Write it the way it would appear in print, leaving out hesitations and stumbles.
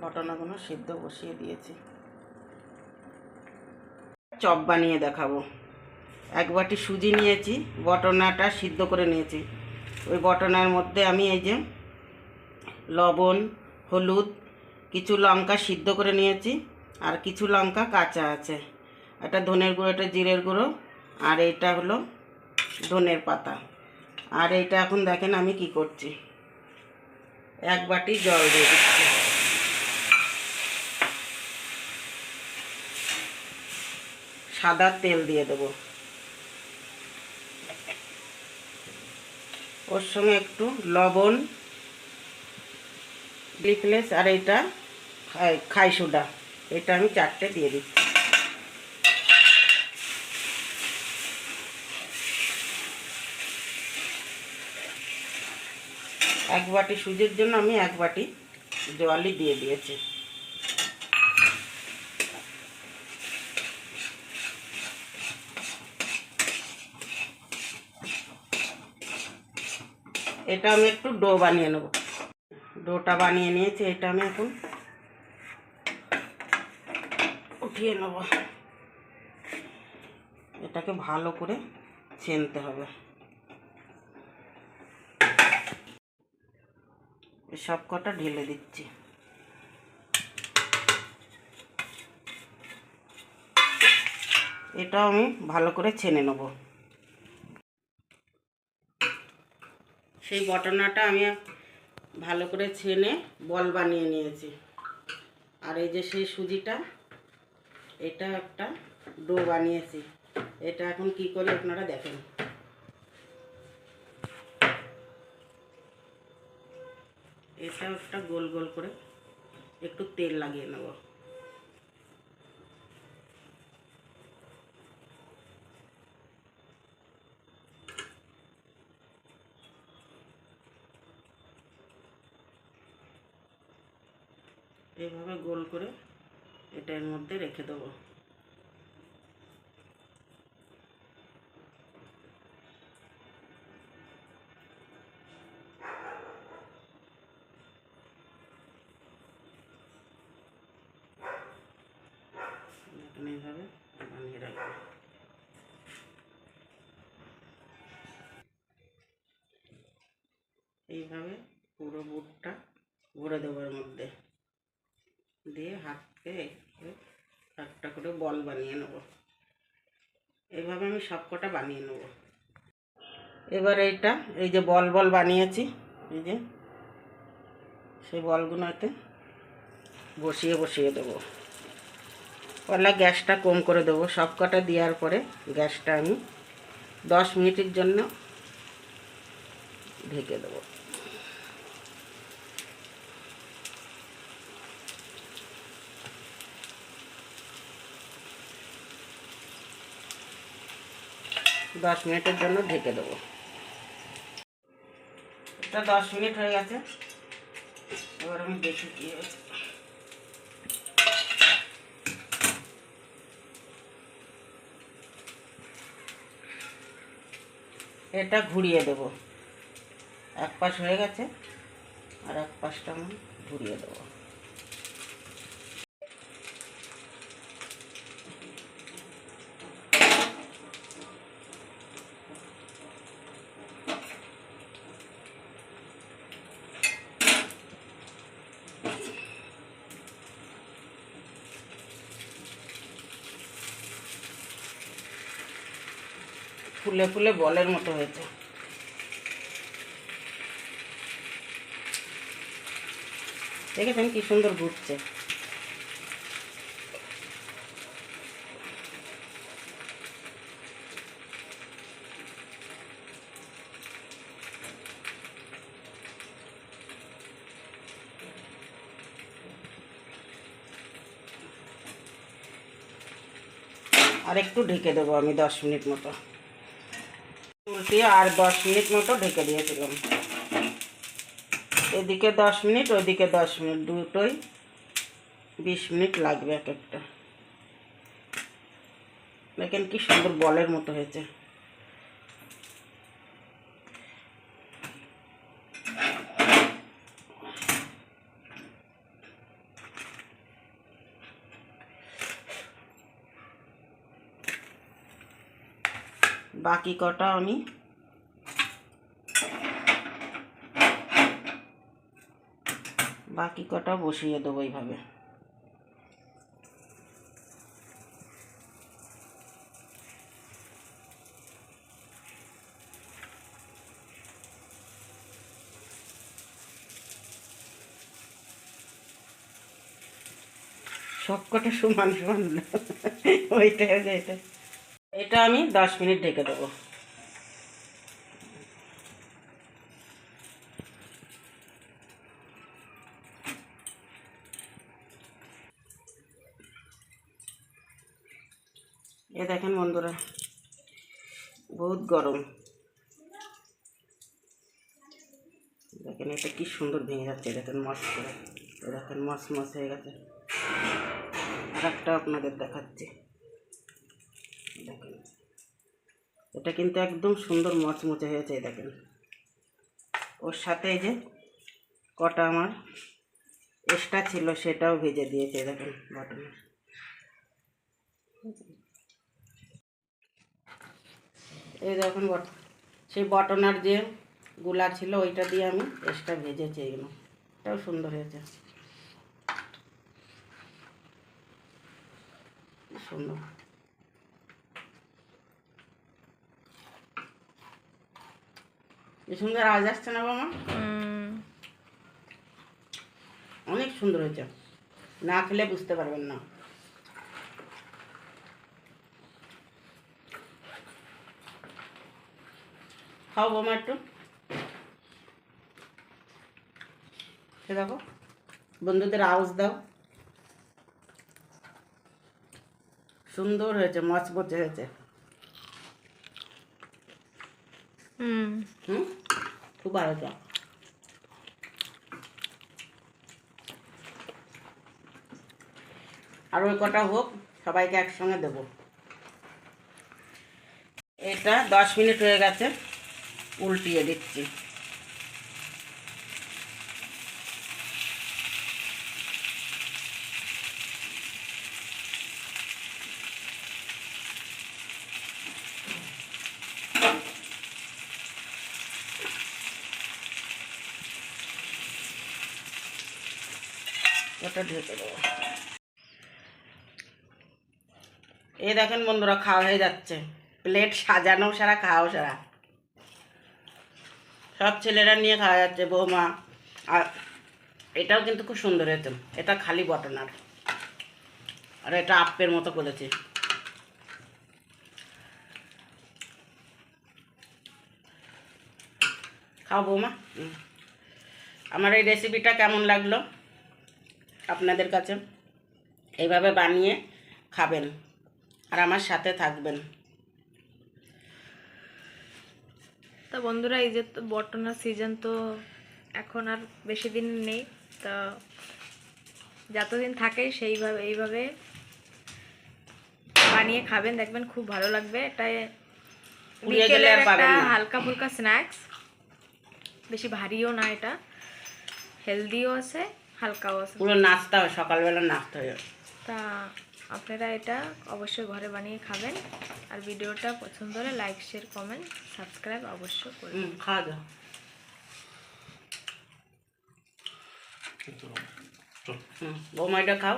বটনাগুলো সিদ্ধ বসিয়ে দিয়েছি। চপ বানিয়ে দেখাবো। 1 বাটি সুজি নিয়েছি, বটনাটা সিদ্ধ করে নিয়েছি। ওই বটনার মধ্যে আমি এই যে লবণ, হলুদ, কিছু লঙ্কা সিদ্ধ করে নিয়েছি, আর কিছু লঙ্কা কাঁচা আছে। এটা ধনের গুঁড়ো, এটা জিরের গুঁড়ো, আর এইটা হলো ধনের পাতা। আর এইটা এখন দেখেন আমি কি করছি। 1 বাটি জল দিয়ে দিচ্ছি। সাদা তেল দিয়ে দেবো। ওর সঙ্গে একটু লবণ, গ্লিফলেস, আর এটা খাই সোডা, এটা আমি 4টে দিয়ে দিচ্ছি। এক বাটি সুজির জন্য আমি 1 বাটি জলই দিয়ে দিয়েছি। এটা আমি একটু ডো বানিয়ে নেব। ডোটা বানিয়ে নিয়েছি, এটা আমি এখন উঠিয়ে নেব। এটাকে ভালো করে ছেনতে হবে। সব কটা ঢেলে দিচ্ছি। এটাও আমি ভালো করে ছেনে নেব। সেই বটনাটা আমি ভালো করে ছেনে বল বানিয়ে নিয়েছি। আর এই যে সেই সুজিটা, এটা একটা ডো বানিয়েছি। এটা এখন কি করি আপনারা দেখেন। এটা একটা গোল গোল করে একটু তেল লাগিয়ে নেব। এইভাবে গোল করে এটার মধ্যে রেখে দেবো। এইভাবে বানিয়ে রাখবো। এইভাবে পুরো বুটটা ভরে দেবো এর মধ্যে দিয়ে হাতকে একটা করে বল বানিয়ে নেব। এইভাবে আমি সব কটা বানিয়ে নেব। এবার এইটা, এই যে বল বল বানিয়েছি, এই যে সেই বলগুলোতে বসিয়ে বসিয়ে দেবো। পরে গ্যাসটা কম করে দেবো। সব কটা দেওয়ার পরে গ্যাসটা আমি 10 মিনিটের জন্য ঢেকে দেবো। দশ মিনিটের জন্য ঢেকে দেবো। এটা 10 মিনিট হয়ে গেছে। এবার আমি দেখি কি হয়েছে। এটা ঘুরিয়ে দেব। এক পাশ হয়ে গেছে, আর এক পাশটা আমি ঘুরিয়ে দেবো। ফুলে ফুলে বলের মতো হয়েছে। দেখেছেন কি সুন্দর ঘুরছে। আর একটু ঢেকে দেবো আমি 10 মিনিট মতো। উল্টিয়ে আর 10 মিনিট মতো ঢেকে দিয়েছিলাম। এদিকে 10 মিনিট, ওইদিকে 10 মিনিট, দুটোই 20 মিনিট লাগবে এক একটা। দেখেন কি সুন্দর বলের মতো হয়েছে। বাকি কটা আমি বসিয়ে দেবো এইভাবে। সবকটা সমান সমান ওইটা এটা এটা আমি 10 মিনিট ঢেকে দেবো। এ দেখেন বন্ধুরা, বহুত গরম। দেখেন এটা কি সুন্দর ভেঙে যাচ্ছে, দেখেন মস করে, দেখেন মস মস হয়ে গেছে। আর একটা আপনাদের দেখাচ্ছি, দেখেন এটা কিন্তু একদম সুন্দর মচমচে হয়েছে। দেখেন ওর সাথে এই যে কটা আমার এক্সট্রা ছিল সেটাও ভেজে দিয়েছে। দেখেন বটনের, এই দেখুন সেই বটনার যে গুলা ছিল ওইটা দিয়ে আমি এক্সট্রা ভেজেছি। এগুলো এটাও সুন্দর হয়েছে, সুন্দর। কি সুন্দর আওয়াজ আসছে না বাবা? অনেক সুন্দর হয়েছে, না খেলে বুঝতে পারবেন না। খাও বোমা একটু, দেখো বন্ধুদের আওয়াজ দাও। সুন্দর হয়েছে, মচমচে হয়েছে। খুব ভালো হয়েছে। আর ওই কটা হোক, সবাইকে একসঙ্গে দেবো। এটা 10 মিনিট হয়ে গেছে, উল্টিয়ে দিচ্ছি। ওটা ঢেকে দেবো। এই দেখেন বন্ধুরা, খাওয়া হয়ে যাচ্ছে। প্লেট সাজানো সারা, খাওয়া সারা, সব ছেলেরা নিয়ে খাওয়া যাচ্ছে, বৌমা। আর এটাও কিন্তু খুব সুন্দর হয়েছে, এটা খালি বটনার, আর এটা আপের মতো করেছি। খাও বৌমা। আমার এই রেসিপিটা কেমন লাগলো আপনাদের কাছে? এইভাবে বানিয়ে খাবেন আর আমার সাথে থাকবেন। তা বন্ধুরা, এই যে বটনার সিজন তো এখন আর বেশি দিন নেই, তা যতদিন থাকে এইভাবে বানিয়ে খাবেন, দেখবেন খুব ভালো লাগবে। এটা বিকেলের একটা হালকা ফুলকা স্ন্যাক্স, বেশি ভারীও না, এটা হেলদিও আছে, হালকাও আছে, পুরো নাস্তা, সকালবেলা নাস্তা হয়ে। তা আপনারা এটা অবশ্যই ঘরে বানিয়ে খাবেন। আর ভিডিওটা পছন্দ হলে লাইক, শেয়ার, কমেন্ট, সাবস্ক্রাইব অবশ্যই করবেন। খাওয়া দাও। বৌমা এটা খাও।